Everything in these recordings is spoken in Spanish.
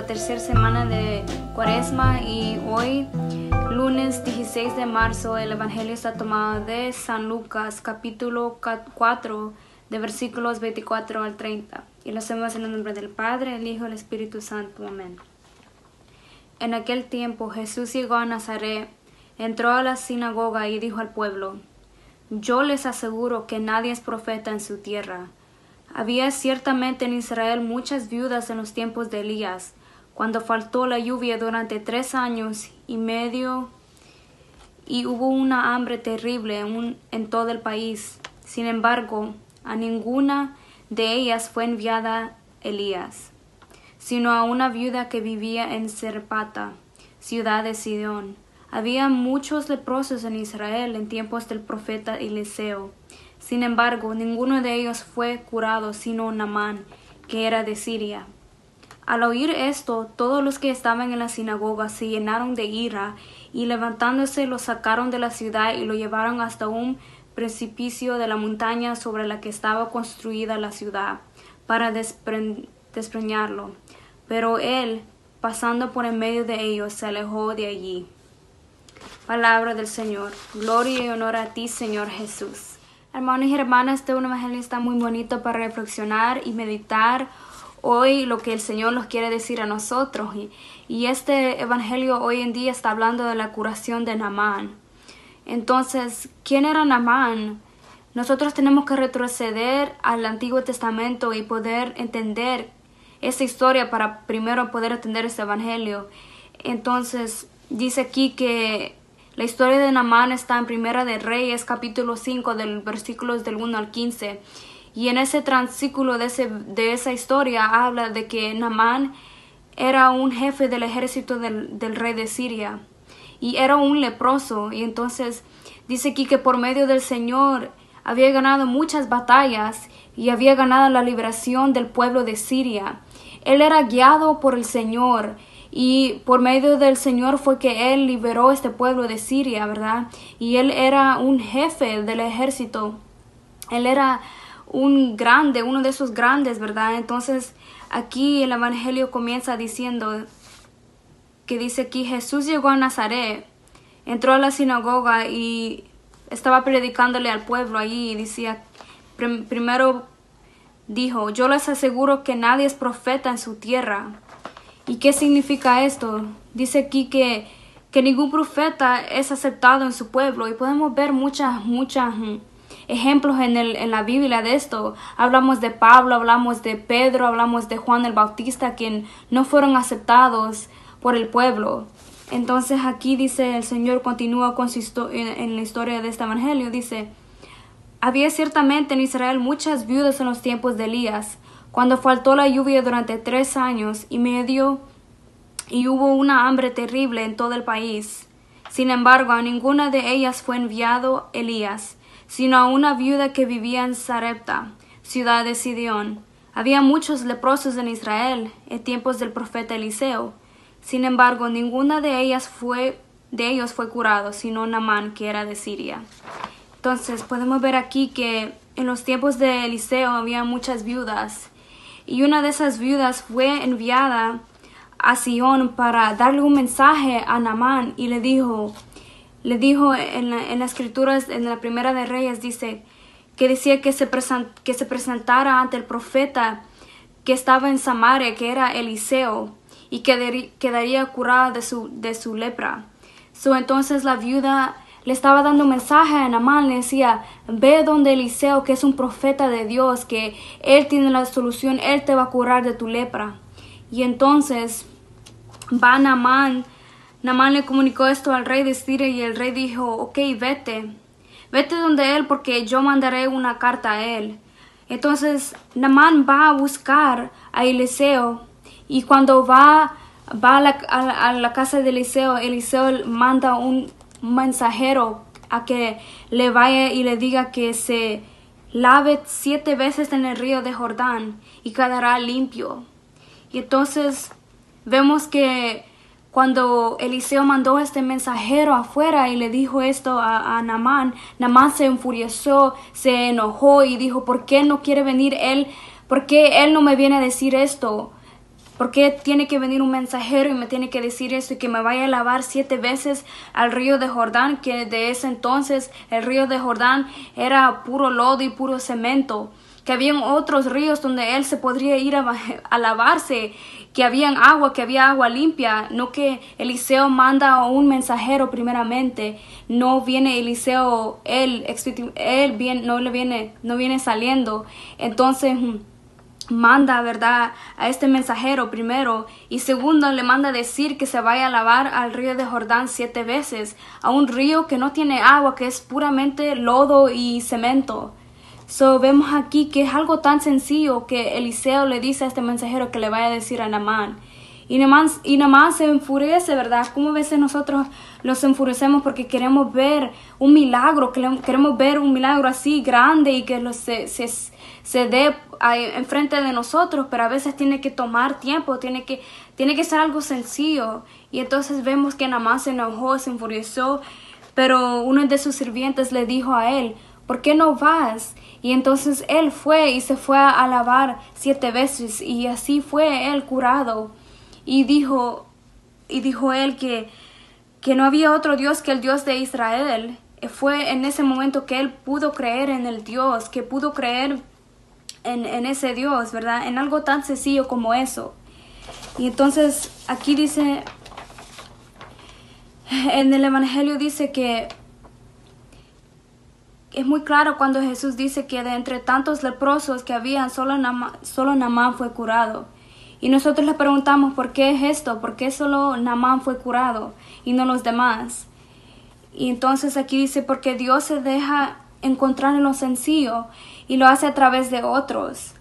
la tercera semana de Cuaresma y hoy, lunes 16 de marzo, el Evangelio está tomado de San Lucas, capítulo 4, de versículos 24 al 30. Y lo hacemos en el nombre del Padre, el Hijo y el Espíritu Santo. Amén. En aquel tiempo Jesús llegó a Nazaret, entró a la sinagoga y dijo al pueblo: Yo les aseguro que nadie es profeta en su tierra. Había ciertamente en Israel muchas viudas en los tiempos de Elías, cuando faltó la lluvia durante 3 años y medio, y hubo una hambre terrible en todo el país. Sin embargo, a ninguna de ellas fue enviada Elías, sino a una viuda que vivía en Sarepta, ciudad de Sidón. Había muchos leprosos en Israel en tiempos del profeta Eliseo. Sin embargo, ninguno de ellos fue curado, sino Naamán, que era de Siria. Al oír esto, todos los que estaban en la sinagoga se llenaron de ira, y levantándose lo sacaron de la ciudad y lo llevaron hasta un precipicio de la montaña sobre la que estaba construida la ciudad, para despreñarlo. Pero él, pasando por en medio de ellos, se alejó de allí. Palabra del Señor. Gloria y honor a ti, Señor Jesús. Hermanos y hermanas, este evangelio está muy bonito para reflexionar y meditar hoy lo que el Señor nos quiere decir a nosotros. Y este evangelio hoy en día está hablando de la curación de Naamán. Entonces, ¿quién era Naamán? Nosotros tenemos que retroceder al Antiguo Testamento y poder entender esta historia para primero poder entender este evangelio. Entonces, dice aquí que la historia de Naamán está en Primera de Reyes, capítulo 5, del versículos del 1 al 15. Y en ese transículo de esa historia habla de que Naamán era un jefe del ejército del rey de Siria. Y era un leproso. Y entonces dice aquí que por medio del Señor había ganado muchas batallas y había ganado la liberación del pueblo de Siria. Él era guiado por el Señor. Y por medio del Señor fue que Él liberó este pueblo de Siria, ¿verdad? Y Él era un jefe del ejército. Él era uno de esos grandes, ¿verdad? Entonces, aquí el Evangelio comienza diciendo, que dice aquí, Jesús llegó a Nazaret, entró a la sinagoga y estaba predicándole al pueblo allí. Y decía, primero dijo, yo les aseguro que nadie es profeta en su tierra. ¿Y qué significa esto? Dice aquí que ningún profeta es aceptado en su pueblo. Y podemos ver muchos ejemplos en la Biblia de esto. Hablamos de Pablo, hablamos de Pedro, hablamos de Juan el Bautista, quien no fueron aceptados por el pueblo. Entonces aquí dice, el Señor continúa con en la historia de este evangelio. Dice, había ciertamente en Israel muchas viudas en los tiempos de Elías, cuando faltó la lluvia durante 3 años y medio y hubo una hambre terrible en todo el país. Sin embargo, a ninguna de ellas fue enviado Elías, sino a una viuda que vivía en Sarepta, ciudad de Sidón. Había muchos leprosos en Israel en tiempos del profeta Eliseo. Sin embargo, ninguna de ellos fue curado, sino Naamán, que era de Siria. Entonces, podemos ver aquí que en los tiempos de Eliseo había muchas viudas. Y una de esas viudas fue enviada a Sidón para darle un mensaje a Naamán y le dijo en las escrituras, en la Primera de Reyes, dice que decía que se presentara ante el profeta que estaba en Samaria, que era Eliseo, y que quedaría curada de su lepra. Entonces la viuda le estaba dando un mensaje a Naamán, le decía, ve donde Eliseo, que es un profeta de Dios, que él tiene la solución, él te va a curar de tu lepra. Y entonces va Naamán le comunicó esto al rey de Siria y el rey dijo, ok, vete donde él, porque yo mandaré una carta a él. Entonces Naamán va a buscar a Eliseo, y cuando va a la casa de Eliseo, Eliseo manda un mensajero a que le vaya y le diga que se lave 7 veces en el río de Jordán y quedará limpio. Y entonces vemos que cuando Eliseo mandó este mensajero afuera y le dijo esto a Naamán, Naamán se enfureció, se enojó y dijo, ¿por qué no quiere venir él? ¿Por qué él no me viene a decir esto? ¿Por qué tiene que venir un mensajero y me tiene que decir esto y que me vaya a lavar 7 veces al río de Jordán? Que de ese entonces el río de Jordán era puro lodo y puro cemento. Que habían otros ríos donde él se podría ir a lavarse, que había agua limpia. No que Eliseo manda a un mensajero primeramente, no viene Eliseo, no viene saliendo. Entonces manda, ¿verdad?, a este mensajero primero, y segundo le manda decir que se vaya a lavar al río de Jordán 7 veces, a un río que no tiene agua, que es puramente lodo y cemento. Vemos aquí que es algo tan sencillo que Eliseo le dice a este mensajero que le vaya a decir a Naamán. Y Naamán se enfurece, ¿verdad? Como a veces nosotros nos enfurecemos porque queremos ver un milagro, queremos ver un milagro así grande y que se dé enfrente de nosotros, pero a veces tiene que tomar tiempo, tiene que ser algo sencillo. Y entonces vemos que Naamán se enojó, se enfureció, pero uno de sus sirvientes le dijo a él: ¿por qué no vas? Y entonces él fue y se fue a lavar 7 veces, y así fue él curado. Y dijo él que no había otro Dios que el Dios de Israel. Fue en ese momento que él pudo creer en el Dios, que pudo creer en ese Dios, ¿verdad? En algo tan sencillo como eso. Y entonces aquí dice, en el Evangelio dice que es muy claro cuando Jesús dice que de entre tantos leprosos que habían, solo Naamán fue curado. Y nosotros le preguntamos: ¿por qué es esto? ¿Por qué solo Naamán fue curado y no los demás? Y entonces aquí dice: porque Dios se deja encontrar en lo sencillo y lo hace a través de otros.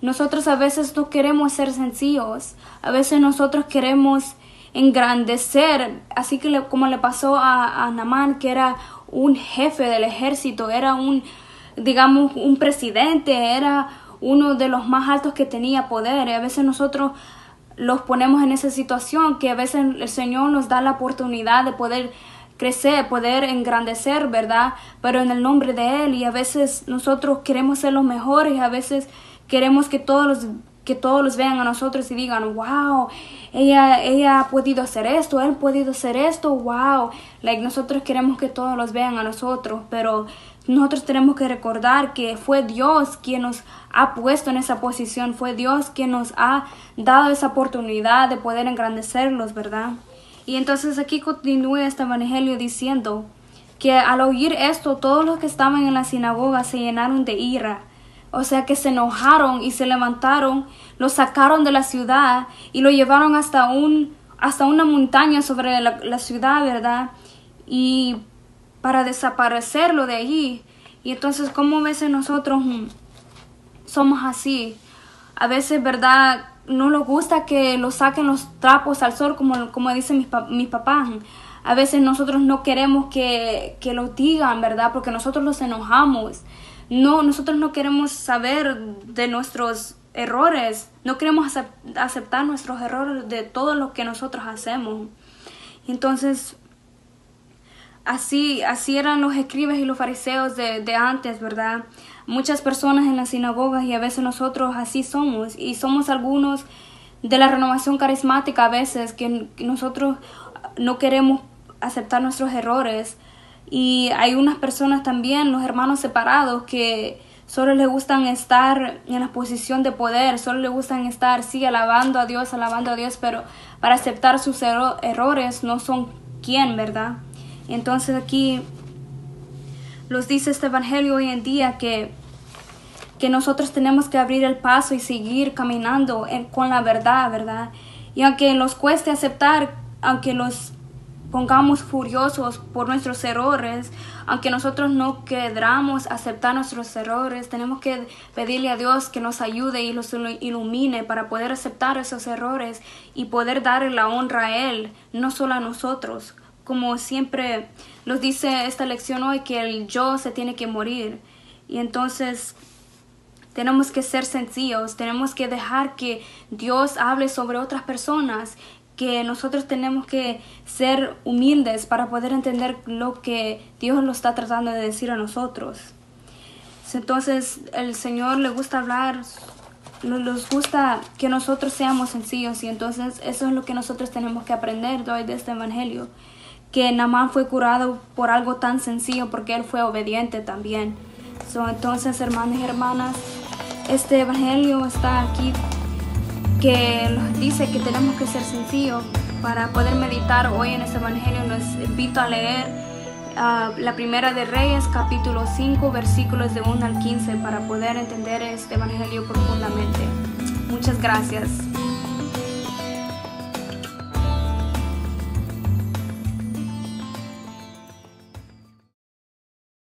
Nosotros a veces no queremos ser sencillos, a veces nosotros queremos engrandecer, así que como le pasó a Naamán, que era un jefe del ejército, era un presidente, era uno de los más altos que tenía poder. Y a veces nosotros los ponemos en esa situación, que a veces el Señor nos da la oportunidad de poder crecer, poder engrandecer, ¿verdad? Pero en el nombre de Él. Y a veces nosotros queremos ser los mejores, y a veces queremos que todos los vean a nosotros y digan: wow, ella ha podido hacer esto, él ha podido hacer esto, wow. Nosotros queremos que todos los vean a nosotros, pero nosotros tenemos que recordar que fue Dios quien nos ha puesto en esa posición, fue Dios quien nos ha dado esa oportunidad de poder engrandecerlos, ¿verdad? Y entonces aquí continúa este evangelio diciendo que al oír esto, todos los que estaban en la sinagoga se llenaron de ira. O sea que se enojaron y se levantaron, lo sacaron de la ciudad y lo llevaron hasta una montaña sobre la ciudad, ¿verdad? Y para desaparecerlo de allí. Y entonces, ¿cómo a veces nosotros somos así? A veces, ¿verdad?, no nos gusta que lo saquen los trapos al sol, como dicen mis papás. A veces nosotros no queremos que lo digan, ¿verdad? Porque nosotros los enojamos. No, nosotros no queremos saber de nuestros errores. No queremos aceptar nuestros errores de todo lo que nosotros hacemos. Entonces, así eran los escribas y los fariseos de antes, ¿verdad? Muchas personas en las sinagogas, y a veces nosotros así somos. Y somos algunos de la renovación carismática a veces, que nosotros no queremos aceptar nuestros errores. Y hay unas personas también, los hermanos separados, que solo les gustan estar en la posición de poder, solo les gustan estar, sí, alabando a Dios, pero para aceptar sus errores no son quien, ¿verdad? Entonces aquí nos dice este evangelio hoy en día que nosotros tenemos que abrir el paso y seguir caminando con la verdad, ¿verdad? Y aunque nos cueste aceptar, aunque nos pongamos furiosos por nuestros errores, aunque nosotros no queramos aceptar nuestros errores, tenemos que pedirle a Dios que nos ayude y los ilumine para poder aceptar esos errores y poder darle la honra a Él, no solo a nosotros. Como siempre nos dice esta lección hoy, que el yo se tiene que morir. Y entonces tenemos que ser sencillos, tenemos que dejar que Dios hable sobre otras personas, que nosotros tenemos que ser humildes para poder entender lo que Dios nos está tratando de decir a nosotros. Entonces el Señor le gusta hablar nos gusta que nosotros seamos sencillos, y entonces eso es lo que nosotros tenemos que aprender de hoy de este evangelio, que Naamán fue curado por algo tan sencillo porque él fue obediente también. Entonces, hermanos y hermanas, este evangelio está aquí que nos dice que tenemos que ser sencillos. Para poder meditar hoy en este evangelio, los invito a leer la Primera de Reyes, capítulo 5, versículos de 1 al 15, para poder entender este evangelio profundamente. Muchas gracias.